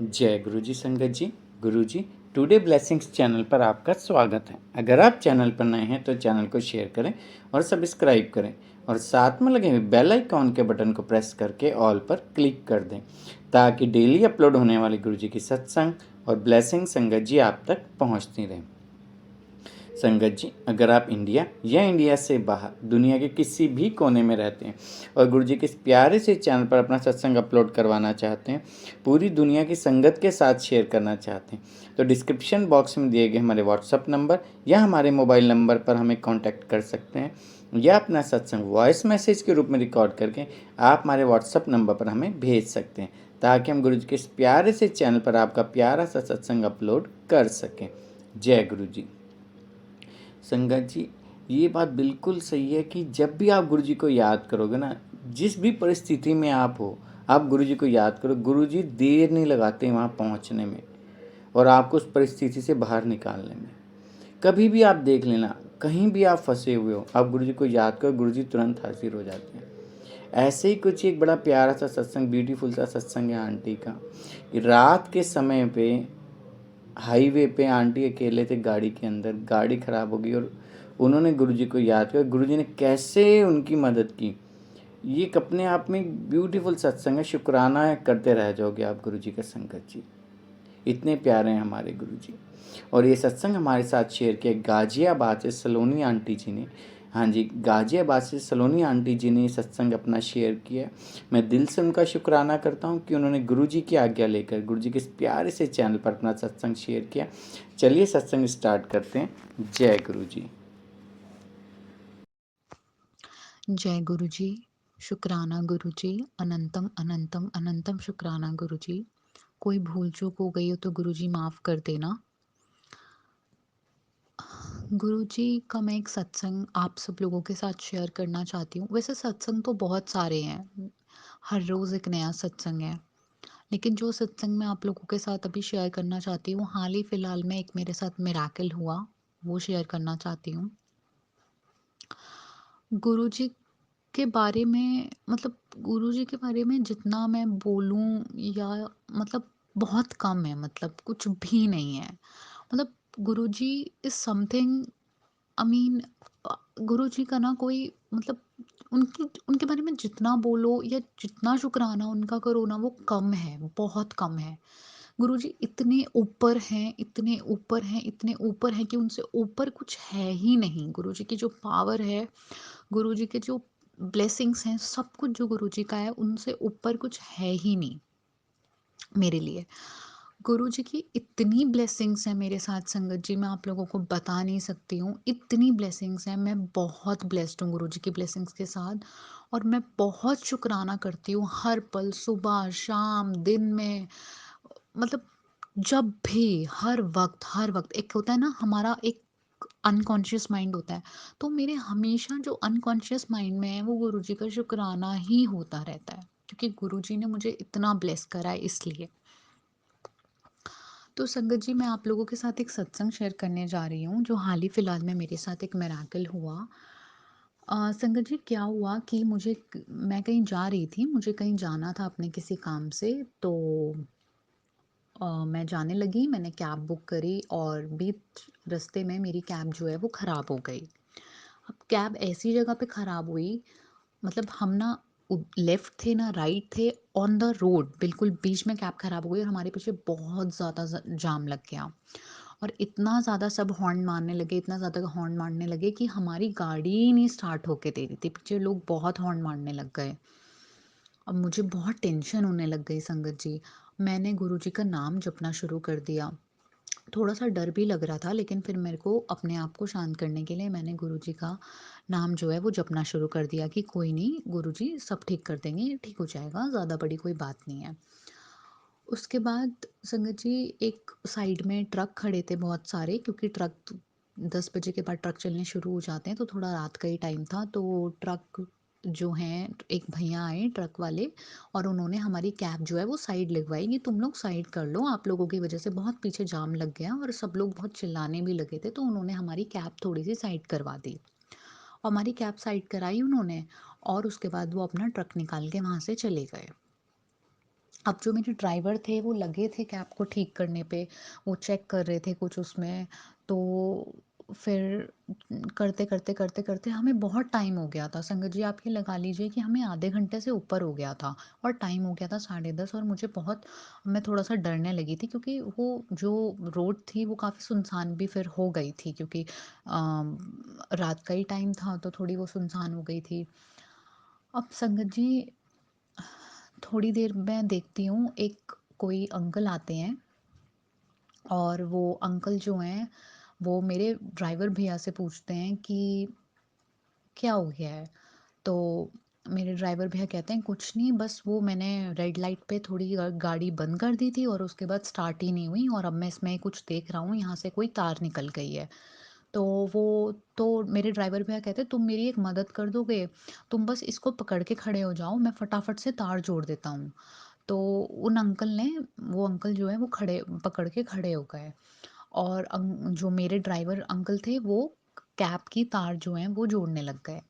जय गुरु जी संगत जी। गुरु जी today blessings channel पर आपका स्वागत है। अगर आप चैनल पर नए हैं तो चैनल को शेयर करें और सब्सक्राइब करें और साथ में लगे हुए बेल आइकॉन के बटन को प्रेस करके ऑल पर क्लिक कर दें ताकि डेली अपलोड होने वाली गुरु जी की सत्संग और ब्लेसिंग संगत जी आप तक पहुंचती रहें। संगत जी, अगर आप इंडिया या इंडिया से बाहर दुनिया के किसी भी कोने में रहते हैं और गुरु जी के इस प्यारे से चैनल पर अपना सत्संग अपलोड करवाना चाहते हैं, पूरी दुनिया की संगत के साथ शेयर करना चाहते हैं, तो डिस्क्रिप्शन बॉक्स में दिए गए हमारे व्हाट्सअप नंबर या हमारे मोबाइल नंबर पर हमें कॉन्टैक्ट कर सकते हैं या अपना सत्संग वॉइस मैसेज के रूप में रिकॉर्ड करके आप हमारे व्हाट्सअप नंबर पर हमें भेज सकते हैं ताकि हम गुरु जी के इस प्यारे से चैनल पर आपका प्यारा सा सत्संग अपलोड कर सकें। जय गुरु जी। संगत जी, ये बात बिल्कुल सही है कि जब भी आप गुरु जी को याद करोगे ना, जिस भी परिस्थिति में आप हो, आप गुरु जी को याद करो। गुरु जी देर नहीं लगाते वहाँ पहुँचने में और आपको उस परिस्थिति से बाहर निकालने में। कभी भी आप देख लेना, कहीं भी आप फंसे हुए हो, आप गुरु जी को याद करो, गुरु जी तुरंत हाजिर हो जाते हैं। ऐसे ही कुछ एक बड़ा प्यारा सा सत्संग, ब्यूटीफुल सा सत्संग है आंटी का। रात के समय पे हाईवे पे आंटी अकेले थे गाड़ी के अंदर, गाड़ी ख़राब हो गई और उन्होंने गुरुजी को याद किया। गुरुजी ने कैसे उनकी मदद की, ये एक अपने आप में ब्यूटीफुल सत्संग है। शुक्राना करते रह जाओगे आप गुरुजी का संगत जी। इतने प्यारे हैं हमारे गुरुजी। और ये सत्संग हमारे साथ शेयर किया गाजियाबाद से सलोनी आंटी जी ने। हाँ जी, गाजियाबाद से सलोनी आंटी जी ने सत्संग अपना शेयर किया। मैं दिल से उनका शुक्राना करता हूँ कि उन्होंने गुरुजी की आज्ञा लेकर गुरुजी के इस प्यारे से चैनल पर अपना सत्संग शेयर किया। चलिए सत्संग स्टार्ट करते हैं। जय गुरु जी। जय गुरु जी। शुक्राना गुरु जी। अनंतम अनंतम अनंतम शुक्राना गुरु जी। कोई भूल चूक हो गई हो तो गुरु जी माफ़ कर देना। गुरु जी का मैं एक सत्संग आप सब लोगों के साथ शेयर करना चाहती हूँ। वैसे सत्संग तो बहुत सारे हैं, हर रोज़ एक नया सत्संग है, लेकिन जो सत्संग मैं आप लोगों के साथ अभी शेयर करना चाहती हूँ, हाल ही फ़िलहाल में एक मेरे साथ मिरेकल हुआ, वो शेयर करना चाहती हूँ। गुरु जी के बारे में मतलब गुरुजी के बारे में जितना मैं बोलूँ या मतलब बहुत कम है, मतलब कुछ भी नहीं है। मतलब गुरुजी इज़ समथिंग, आई मीन गुरुजी का ना कोई मतलब उनकी उनके बारे में जितना बोलो या जितना शुक्राना उनका करो ना वो कम है, बहुत कम है। गुरुजी इतने ऊपर हैं, इतने ऊपर हैं, इतने ऊपर हैं कि उनसे ऊपर कुछ है ही नहीं। गुरुजी की जो पावर है, गुरुजी के जो ब्लेसिंग्स हैं, सब कुछ जो गुरुजी का है उनसे ऊपर कुछ है ही नहीं मेरे लिए। गुरुजी की इतनी ब्लेसिंग्स हैं मेरे साथ संगत जी, मैं आप लोगों को बता नहीं सकती हूँ। इतनी ब्लेसिंग्स हैं, मैं बहुत ब्लेस्ड हूँ गुरुजी की ब्लेसिंग्स के साथ और मैं बहुत शुक्राना करती हूँ हर पल, सुबह, शाम, दिन में, मतलब जब भी, हर वक़्त एक होता है ना हमारा एक अनकॉन्शियस माइंड होता है, तो मेरे हमेशा जो अनकॉन्शियस माइंड में है वो गुरुजी का शुक्राना ही होता रहता है, क्योंकि गुरुजी ने मुझे इतना ब्लेस करा है इसलिए। तो संगत जी, मैं आप लोगों के साथ एक सत्संग शेयर करने जा रही हूँ जो हाल ही फिलहाल में मेरे साथ एक मिरेकल हुआ। संगत जी, क्या हुआ कि मैं कहीं जा रही थी, मुझे कहीं जाना था अपने किसी काम से, तो मैं जाने लगी, मैंने कैब बुक करी और बीच रास्ते में मेरी कैब जो है वो ख़राब हो गई। अब कैब ऐसी जगह पे ख़राब हुई, मतलब हम ना लेफ्ट थे ना राइट थे, ऑन द रोड बिल्कुल बीच में कैब ख़राब हो गई और हमारे पीछे बहुत ज़्यादा जाम लग गया और इतना ज़्यादा सब हॉर्न मारने लगे, इतना ज़्यादा हॉर्न मारने लगे कि हमारी गाड़ी ही नहीं स्टार्ट होके दे रही थी। पीछे लोग बहुत हॉर्न मारने लग गए। अब मुझे बहुत टेंशन होने लग गई संगत जी। मैंने गुरुजी का नाम जपना शुरू कर दिया। थोड़ा-सा डर भी लग रहा था, लेकिन फिर मेरे को अपने आप को शांत करने के लिए मैंने गुरुजी का नाम जो है वो जपना शुरू कर दिया कि कोई नहीं, गुरुजी सब ठीक कर देंगे, ये ठीक हो जाएगा, ज़्यादा बड़ी कोई बात नहीं है। उसके बाद संगत जी, एक साइड में ट्रक खड़े थे बहुत सारे, क्योंकि ट्रक 10 बजे के बाद ट्रक चलने शुरू हो जाते हैं, तो थोड़ा रात का ही टाइम था, तो ट्रक जो हैं, एक भैया आए ट्रक वाले और उन्होंने हमारी कैब जो है वो साइड लगवाई कि तुम लोग साइड कर लो, आप लोगों की वजह से बहुत पीछे जाम लग गया और सब लोग बहुत चिल्लाने भी लगे थे, तो उन्होंने हमारी कैब थोड़ी सी साइड करवा दी और हमारी कैब साइड कराई उन्होंने और उसके बाद वो अपना ट्रक निकाल के वहाँ से चले गए। अब जो मेरे ड्राइवर थे वो लगे थे कैब को ठीक करने पे, वो चेक कर रहे थे कुछ उसमें। तो फिर करते करते हमें बहुत टाइम हो गया था। संगत जी आप ये लगा लीजिए कि हमें आधे घंटे से ऊपर हो गया था और टाइम हो गया था 10:30 और मुझे बहुत, मैं थोड़ा-सा डरने लगी थी क्योंकि वो जो रोड थी वो काफ़ी सुनसान भी फिर हो गई थी क्योंकि रात का ही टाइम था तो थोड़ी वो सुनसान हो गई थी। अब संगत जी थोड़ी देर मैं देखती हूँ एक कोई अंकल आते हैं और वो अंकल जो हैं वो मेरे ड्राइवर भैया से पूछते हैं कि क्या हो गया है? तो मेरे ड्राइवर भैया कहते हैं कुछ नहीं, बस वो मैंने रेड लाइट पे थोड़ी गाड़ी बंद कर दी थी और उसके बाद स्टार्ट ही नहीं हुई और अब मैं इसमें कुछ देख रहा हूँ यहाँ से कोई तार निकल गई है। तो वो तो मेरे ड्राइवर भैया कहते तुम मेरी एक मदद कर दोगे, तुम बस इसको पकड़ के खड़े हो जाओ, मैं फटाफट से तार जोड़ देता हूँ। तो उन अंकल ने, वो अंकल जो है वो खड़े पकड़ के खड़े हो गए और जो मेरे ड्राइवर अंकल थे वो कैब की तार जो है वो जोड़ने लग गए।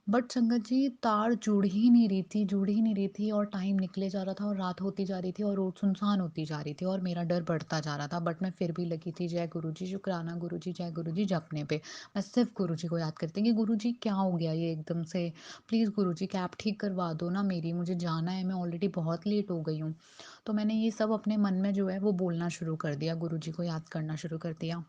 बट संगत जी तार जुड़ ही नहीं रही थी, जुड़ ही नहीं रही थी और टाइम निकले जा रहा था और रात होती जा रही थी और रोड सुनसान होती जा रही थी और मेरा डर बढ़ता जा रहा था। बट मैं फिर भी लगी थी जय गुरु जी, शुक्राना गुरु जी, जय गुरु जी जपने पे। मैं सिर्फ गुरु जी को याद करती कि गुरु जी क्या हो गया ये एकदम से, प्लीज़ गुरु जी कैब ठीक करवा दो ना मेरी, मुझे जाना है, मैं ऑलरेडी बहुत लेट हो गई हूँ। तो मैंने ये सब अपने मन में जो है वो बोलना शुरू कर दिया, गुरु जी को याद करना शुरू कर दिया।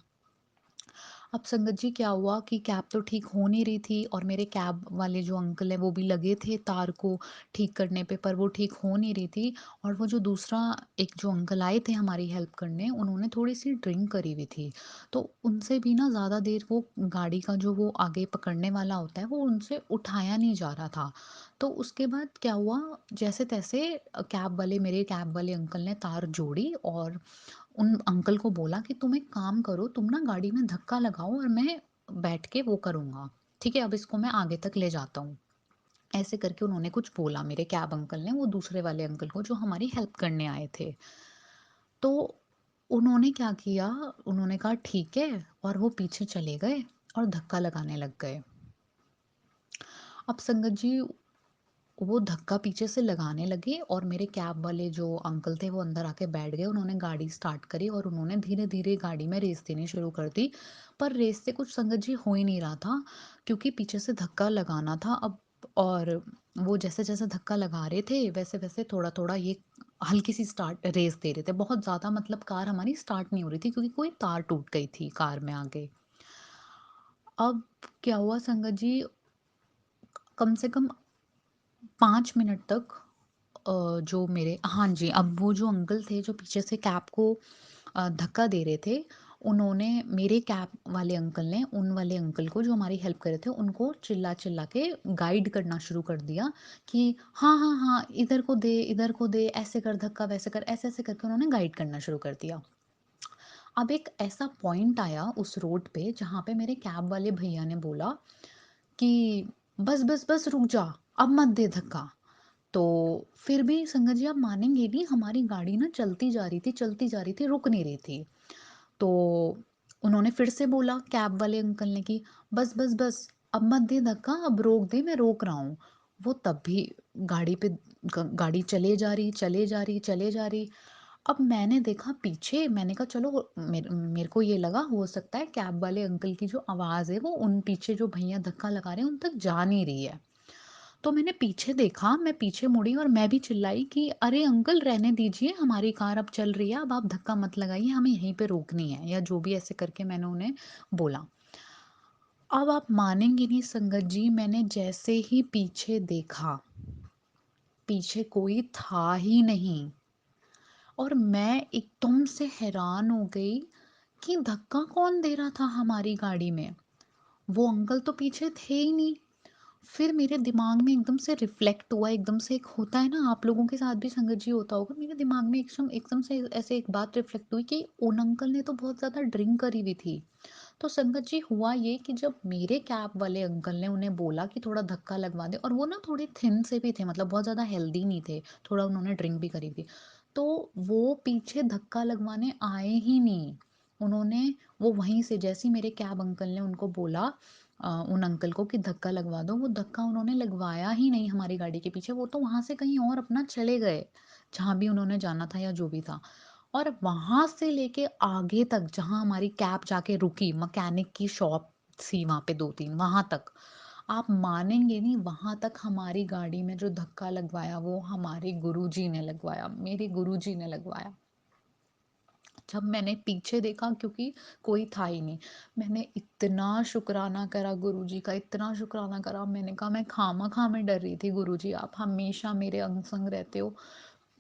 अब संगत जी क्या हुआ कि कैब तो ठीक हो नहीं रही थी और मेरे कैब वाले जो अंकल हैं वो भी लगे थे तार को ठीक करने पे, पर वो ठीक हो नहीं रही थी। और वो जो दूसरा एक जो अंकल आए थे हमारी हेल्प करने, उन्होंने थोड़ी सी ड्रिंक करी हुई थी। तो उनसे भी ना ज़्यादा देर वो गाड़ी का जो वो आगे पकड़ने वाला होता है वो उनसे उठाया नहीं जा रहा था। तो उसके बाद क्या हुआ, जैसे तैसे कैब वाले, मेरे कैब वाले अंकल ने तार जोड़ी और उन अंकल को बोला कि तुम एक काम करो, तुम ना गाड़ी में धक्का लगाओ और मैं बैठ के वो करूँगा, ठीक है? अब इसको मैं आगे तक ले जाता हूँ। ऐसे करके उन्होंने कुछ बोला मेरे कैब अंकल ने, वो दूसरे वाले अंकल को जो हमारी हेल्प करने आए थे। तो उन्होंने क्या किया, उन्होंने कहा ठीक है और वो पीछे चले गए और धक्का लगाने लग गए। अब संगत जी वो धक्का पीछे से लगाने लगे और मेरे कैब वाले जो अंकल थे वो अंदर आके बैठ गए। उन्होंने गाड़ी स्टार्ट करी और उन्होंने धीरे-धीरे गाड़ी में रेस देनी शुरू कर दी। पर रेस से कुछ संगत जी हो ही नहीं रहा था क्योंकि पीछे से धक्का लगाना था अब। और वो जैसे-जैसे धक्का लगा रहे थे वैसे-वैसे थोड़ा-थोड़ा ये हल्की-सी स्टार्ट रेस दे रहे थे। बहुत ज़्यादा मतलब कार हमारी स्टार्ट नहीं हो रही थी क्योंकि कोई तार टूट गई थी कार में आगे। अब क्या हुआ संगत जी, कम से कम 5 मिनट तक जो मेरे, हाँ जी, अब वो जो अंकल थे जो पीछे से कैब को धक्का दे रहे थे, उन्होंने, मेरे कैब वाले अंकल ने उन वाले अंकल को जो हमारी हेल्प कर रहे थे उनको चिल्ला-चिल्ला के गाइड करना शुरू कर दिया कि हाँ, हाँ, हाँ, इधर को दे, ऐसे कर धक्का, वैसे कर, ऐसे-ऐसे करके उन्होंने गाइड करना शुरू कर दिया। अब एक ऐसा पॉइंट आया उस रोड पे जहाँ पे मेरे कैब वाले भैया ने बोला कि बस, बस, बस रुक जा, अब मत दे धक्का। तो फिर भी संगत जी आप मानेंगे नहीं, हमारी गाड़ी ना चलती जा रही थी, चलती जा रही थी, रुक नहीं रही थी। तो उन्होंने फिर से बोला कैब वाले अंकल ने कि बस, बस, बस, अब मत दे धक्का, अब रोक दे, मैं रोक रहा हूँ। वो तब भी गाड़ी पे गाड़ी चले जा रही, चले जा रही, चले जा रही। अब मैंने देखा पीछे, मैंने कहा चलो, मेरे मेरे को ये लगा हो सकता है कैब वाले अंकल की जो आवाज़ है वो उन पीछे जो भैया धक्का लगा रहे हैं उन तक जा नहीं रही है। तो मैंने पीछे देखा, मैं पीछे मुड़ी और मैं भी चिल्लाई कि अरे अंकल रहने दीजिए, हमारी कार अब चल रही है, अब आप धक्का मत लगाइए, हमें यहीं पे रोकनी है, या जो भी ऐसे करके मैंने उन्हें बोला। अब आप मानेंगी नहीं संगत जी, मैंने जैसे ही पीछे देखा, पीछे कोई था ही नहीं और मैं एकदम से हैरान हो गई कि धक्का कौन दे रहा था हमारी गाड़ी में? वो अंकल तो पीछे थे ही नहीं। फिर मेरे दिमाग में एकदम से रिफ्लेक्ट हुआ, एकदम से एक होता है ना, आप लोगों के साथ भी संगत जी होता होगा, मेरे दिमाग में एकदम एकदम से ऐसे एक बात रिफ्लेक्ट हुई कि उन अंकल ने तो बहुत ज़्यादा ड्रिंक करी हुई थी। तो संगत जी हुआ ये कि जब मेरे कैब वाले अंकल ने उन्हें बोला कि थोड़ा धक्का लगवा दे, और वो ना थोड़े थिन से भी थे, मतलब बहुत ज़्यादा हेल्दी नहीं थे, थोड़ा उन्होंने ड्रिंक भी करी थी। तो वो पीछे धक्का लगवाने आए ही नहीं। उन्होंने, वो वहीं से जैसे ही मेरे कैब अंकल ने उनको बोला, उन अंकल को कि धक्का लगवा दो, वो धक्का उन्होंने लगवाया ही नहीं हमारी गाड़ी के पीछे, वो तो वहाँ से कहीं और अपना चले गए। जहाँ भी उन्होंने जाना था या जो भी था। और वहाँ से लेके आगे तक जहाँ हमारी कैब जाके रुकी, मैकेनिक की शॉप थी वहाँ पे 2-3 वहाँ तक। आप मानेंगे नहीं, वहाँ तक हमारी गाड़ी में जो धक्का लगवाया वो हमारे गुरुजी ने लगवाया, मेरे गुरुजी ने लगवाया। जब मैंने पीछे देखा, क्योंकि कोई था ही नहीं, मैंने इतना शुक्राना करा गुरुजी का, इतना शुक्राना करा। मैंने कहा मैं खामखा मैं डर रही थी, गुरुजी आप हमेशा मेरे अंग संग रहते हो,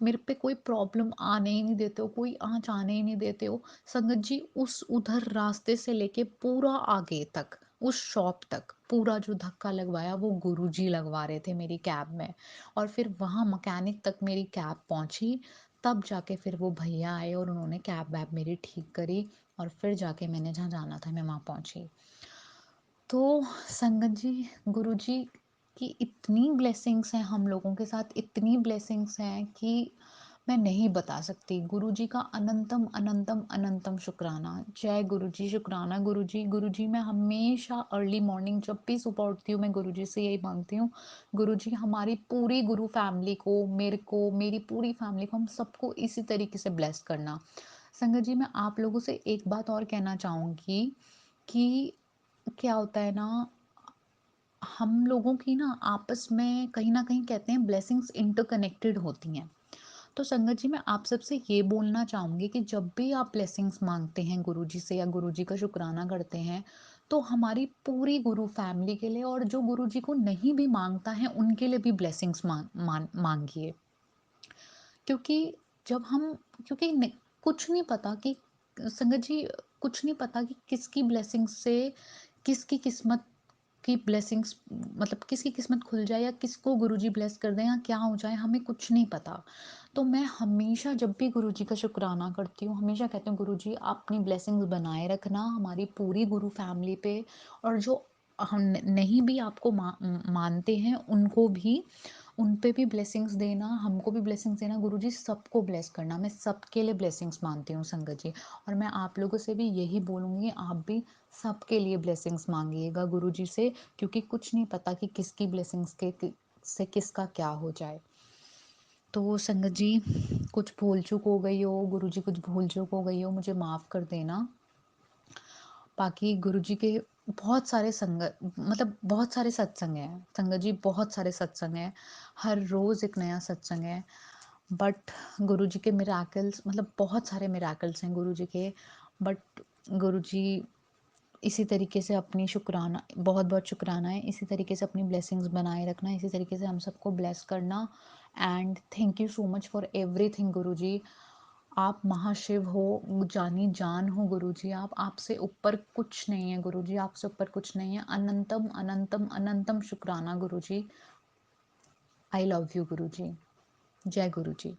मेरे पे कोई प्रॉब्लम आने ही नहीं देते हो, कोई आँच आने ही नहीं देते हो। संगत जी, उस उधर रास्ते से लेके पूरा आगे तक, उस शॉप तक पूरा जो धक्का लगवाया वो गुरुजी लगवा रहे थे मेरी कैब में। और फिर वहाँ मैकेनिक तक मेरी कैब पहुँची, तब जाके फिर वो भैया आए और उन्होंने कैब वैब मेरी ठीक करी, और फिर जाके मैंने जहाँ जाना था मैं वहाँ पहुँची। तो संगत जी, गुरुजी की इतनी ब्लेसिंग्स हैं हम लोगों के साथ, इतनी ब्लेसिंग्स हैं कि मैं नहीं बता सकती। गुरुजी का अनंतम अनंतम अनंतम शुक्राना। जय गुरुजी, शुक्राना गुरुजी। गुरुजी, मैं हमेशा अर्ली मॉर्निंग जब भी सुबह उठती हूँ मैं गुरुजी से यही मांगती हूँ, गुरुजी हमारी पूरी गुरु फैमिली को, मेरी पूरी फैमिली को, हम सबको इसी तरीके से ब्लेस करना। संगत जी, मैं आप लोगों से एक बात और कहना चाहूँगी कि क्या होता है ना, हम लोगों की ना आपस में कहीं न कहीं कहते हैं ब्लेसिंग्स इंटरकनेक्टेड होती हैं। तो संगत जी, मैं आप सबसे ये बोलना चाहूँगी कि जब भी आप ब्लेसिंग्स माँगते हैं गुरुजी से या गुरुजी का शुक्राना करते हैं, तो हमारी पूरी गुरु फैमिली के लिए, और जो गुरुजी को नहीं भी माँगता है उनके लिए भी ब्लेसिंग्स माँगिए। क्योंकि जब हम क्योंकि न कुछ नहीं पता कि संगत जी, कुछ नहीं पता कि किसकी ब्लेसिंग से किसकी किस्मत की ब्लेसिंग्स, मतलब किसकी किस्मत खुल जाए या किसको गुरुजी ब्लेस कर दें या क्या हो जाए, हमें कुछ नहीं पता। तो मैं हमेशा जब भी गुरुजी का शुक्राना करती हूँ, हमेशा कहती हूँ गुरुजी आप अपनी ब्लेसिंग्स बनाए रखना हमारी पूरी गुरु फैमिली पे, और जो हम नहीं भी आपको मानते हैं उनको भी, उन पे भी ब्लेसिंग्स देना, हमको भी ब्लेसिंग्स देना। गुरुजी सबको ब्लेस करना, मैं सबके लिए ब्लेसिंग्स मानती हूँ संगत जी। और मैं आप लोगों से भी यही बोलूँगी, आप भी सबके लिए ब्लेसिंग्स मांगिएगा गुरुजी से, क्योंकि कुछ नहीं पता कि किसकी ब्लेसिंग्स से किसका क्या हो जाए। तो संगत जी, कुछ भूल चूक हो गई हो, गुरुजी कुछ भूल चूक हो गई हो, मुझे माफ़ कर देना। बाकी गुरुजी के बहुत सारे बहुत सारे सत्संग हैं संगत जी, बहुत सारे सत्संग हैं, हर रोज़ एक नया सत्संग है। बट गुरुजी के मिराकल्स, मतलब बहुत सारे मिराकल्स हैं गुरुजी के। बट गुरुजी इसी तरीके से अपनी शुक्राना, बहुत बहुत शुक्राना है, इसी तरीके से अपनी ब्लेसिंग्स बनाए रखना, इसी तरीके से हम सबको ब्लेस करना। And thank you so much for everything Guruji. आप महाशिव हो, जानी जान हो गुरुजी, आप, आपसे ऊपर कुछ नहीं है गुरुजी, आपसे ऊपर कुछ नहीं है। अनंतम अनंतम अनंतम शुक्राना गुरुजी। आई लव यू गुरुजी। जय गुरुजी।